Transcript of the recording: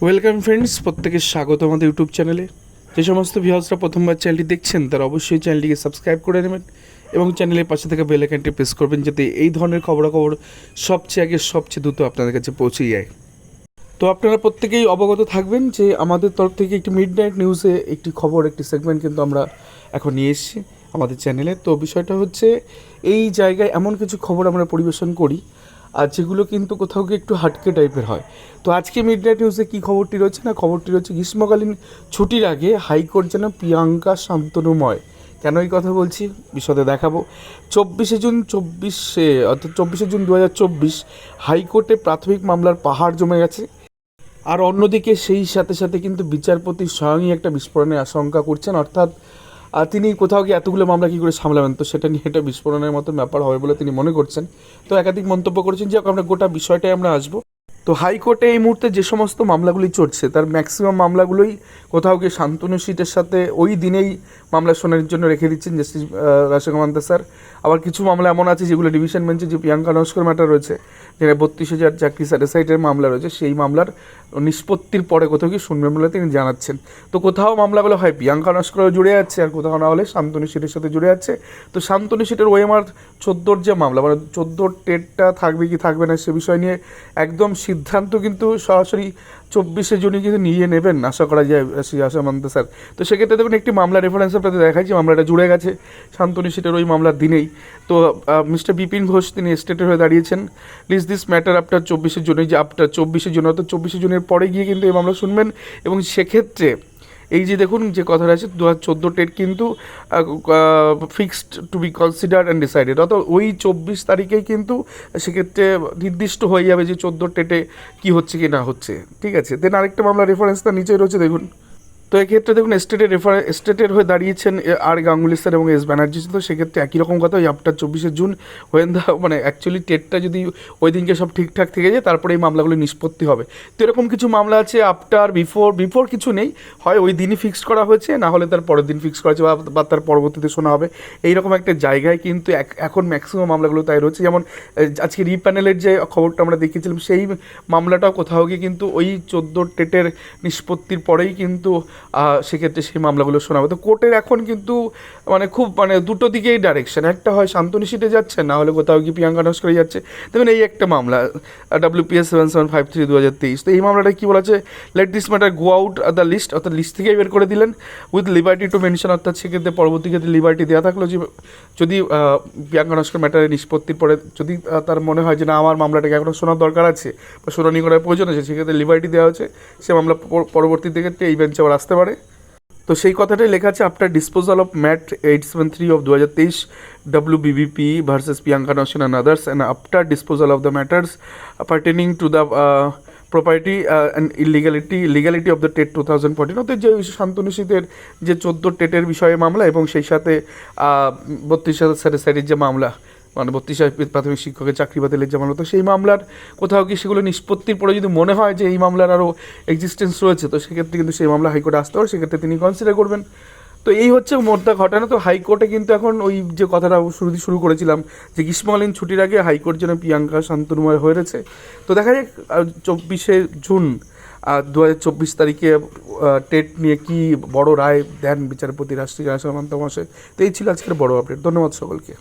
Welcome friends, প্রত্যেকের স্বাগত আমাদের ইউটিউব চ্যানেলে। যে সমস্ত ভিউয়ার্সরা প্রথমবার চ্যানেলটি দেখছেন তারা অবশ্যই চ্যানেলটিকে সাবস্ক্রাইব করে নেবেন এবং চ্যানেলের পাশে থাকা বেল আইকনটি প্রেস করবেন, যাতে এই ধরনের খবরাখবর সবচেয়ে আগে সবচেয়ে দ্রুত আপনাদের কাছে পৌঁছে যায়। তো আপনারা প্রত্যেকেই অবগত থাকবেন যে আমাদের তরফ থেকে একটি মিডনাইট নিউজে একটি খবর, একটি সেগমেন্ট কিন্তু আমরা এখন নিয়ে এসেছি আমাদের চ্যানেলে। তো বিষয়টা হচ্ছে, এই জায়গায় এমন কিছু খবর আমরা পরিবেশন করি আর যেগুলো কিন্তু কোথাও গিয়ে একটু হাটকে টাইপের হয়। তো আজকে মিডনাইট নিউজে কী খবরটি রয়েছে না, খবরটি রয়েছে গ্রীষ্মকালীন ছুটির আগে হাইকোর্ট যেন প্রিয়াঙ্কা শান্তনুময়। কেন এই কথা বলছি বিশদে দেখাবো। 24 জুন 2024 হাইকোর্টে প্রাথমিক মামলার পাহাড় জমে গেছে। আর অন্যদিকে সেই সাথে সাথে কিন্তু বিচারপতি স্বয়ংই একটা বিস্ফোরণের আশঙ্কা করছেন, অর্থাৎ তিনি কোথাও গিয়ে এতগুলো মামলা কী করে সামলাবেন, তো সেটা নিয়ে একটা বিস্ফোরণের মতো ব্যাপার হবে বলে তিনি মনে করছেন। তো একাধিক মন্তব্য করেছেন, যে আমরা গোটা বিষয়টাই আমরা আসবো। তো হাইকোর্টে এই মুহূর্তে যে সমস্ত মামলাগুলি চলছে তার ম্যাক্সিমাম মামলাগুলোই কোথাও গিয়ে শান্তনু সিটের সাথে ওই দিনেই মামলা শোনার জন্য রেখে দিচ্ছেন জাস্টিস রাশেকামান্তা স্যার। আবার কিছু মামলা এমন আছে যেগুলো ডিভিশন বেঞ্চে, যে প্রিয়াঙ্কা নস্কর ম্যাটার রয়েছে, যেটা 32,000 চাকরি স্যাটিসফাইডের মামলা রয়েছে, সেই মামলার নিষ্পত্তির পরে কোথাও কি শুনবেন বলে তিনি জানাচ্ছেন। তো কোথাও মামলাগুলো হয় প্রিয়াঙ্কা নস্করও জুড়ে যাচ্ছে, আর কোথাও না হলে শান্তনু সিটের সাথে জুড়ে যাচ্ছে। তো শান্তনু সিটের ওএমআর 14 যে মামলা, মানে 14 টেটটা থাকবে কি থাকবে না সে বিষয় নিয়ে একদম সিদ্ধান্ত কিন্তু সরাসরি 24 জুনই কিন্তু নিয়ে নেবেন আশা করা যায় রাশেকামান্তা স্যার। তো সেক্ষেত্রে দেখুন, একটি মামলা রেফারেন্স আপনাদের দেখাই যে মামলাটা জুড়ে গেছে শান্তনু সিটের ওই মামলার দিনেই। তো মিস্টার বিপিন ঘোষ তিনি স্টেটের হয়ে দাঁড়িয়েছেন, list this matter after 24 June, যে আফটার 24 জুন অর্থাৎ 24 জুনের পরে গিয়ে কিন্তু এই মামলা শুনবেন। এবং সেক্ষেত্রে এই যে দেখুন যে কথাটা আছে, 2014 টেট কিন্তু fixed to be consider and decided, অর্থাৎ ওই 24 তারিখেই কিন্তু সেক্ষেত্রে নির্দিষ্ট হয়ে যাবে যে 14 টেটে কী হচ্ছে কি না হচ্ছে। ঠিক আছে, দেন আরেকটা মামলা রেফারেন্সটা নিচেই রয়েছে দেখুন। তো এক্ষেত্রে দেখুন, স্টেটের হয়ে দাঁড়িয়েছেন আর গাঙ্গুলি স্যার এবং এস ব্যানার্জি। তো সেক্ষেত্রে একই রকম কথা, ওই আফটার 24 জুন ওয়েন দা, মানে অ্যাকচুয়ালি টেটটা যদি ওই দিনকে সব ঠিকঠাক থেকে যায় তারপরে এই মামলাগুলি নিষ্পত্তি হবে। তো এরকম কিছু মামলা আছে আফটার বিফোর কিছু নেই, হয় ওই দিনই ফিক্সড করা হয়েছে, না হলে তার পরের দিন ফিক্স করা হয়েছে বা তার পরবর্তীতে শোনা হবে। এইরকম একটা জায়গায় কিন্তু এখন ম্যাক্সিমাম মামলাগুলো তাই রয়েছে। যেমন আজকে রিপ্যানেলের যে খবরটা আমরা দেখিয়েছিলাম, সেই মামলাটাও কোথাও গিয়ে কিন্তু ওই 14 টেটের নিষ্পত্তির পরেই কিন্তু সেক্ষেত্রে সেই মামলাগুলো শোনা হবে। তো কোর্টের এখন কিন্তু খুব দুটো দিকেই ডাইরেকশন, একটা হয় শান্তনু সিটে যাচ্ছে, না হলে কোথাও গিয়ে প্রিয়াঙ্কা নস্করে যাচ্ছে। দেখুন, এই একটা মামলা WPS 7753 2023। তো এই মামলাটা কী বলা আছে, let this matter go out the list, অর্থাৎ লিস্ট থেকেই বের করে দিলেন, উইথ লিবার্টি টু মেনশন, অর্থাৎ সেক্ষেত্রে পরবর্তী ক্ষেত্রে লিবার্টি দেওয়া থাকলো যে যদি প্রিয়াঙ্কা নস্কর ম্যাটারের নিষ্পত্তির পরে যদি তার মনে হয় যে না আমার মামলাটাকে এখনও শোনার দরকার আছে বা শুনানি করার প্রয়োজন আছে, সেক্ষেত্রে লিবার্টি দেওয়া হচ্ছে, সে মামলা পরবর্তী ক্ষেত্রে এই বেঞ্চে আবার আসতে পারে। তো সেই কথাটাই লেখা আছে, after disposal of mat 873 of 2023 WBBP versus Priyanka Naskar and others, and after disposal of the matters pertaining to the property and legality of the TET 2014, অর্থাৎ যে শান্তনু সিটের যে 14 টেটের বিষয়ে মামলা এবং সেই সাথে 32,000 স্যাটিসফাইডের যে মামলা, 32,000 প্রাথমিক শিক্ষকের চাকরি বাতিলের যে মামলা, তো সেই মামলার কোথাও কি সেগুলো নিষ্পত্তির পরে যদি মনে হয় যে এই মামলার আরও এক্সিস্টেন্স রয়েছে, তো সেক্ষেত্রে কিন্তু সেই মামলা হাইকোর্টে আসতে পারে, সেক্ষেত্রে তিনি কনসিডার করবেন। তো এই হচ্ছে মোদ্দা ঘটনা। তো হাইকোর্টে কিন্তু এখন ওই যে কথাটা শুরু করেছিলাম যে গ্রীষ্মকালীন ছুটির আগে হাইকোর্ট যেন প্রিয়াঙ্কা শান্তনুময় হয়েছে। তো দেখা যাক 24 জুন 2024 তারিখে টেট নিয়ে কি বড় রায় দেন বিচারপতি রাশেকামান্তা মহাশয়। তো এই ছিল আজকের বড় আপডেট। ধন্যবাদ সকলকে।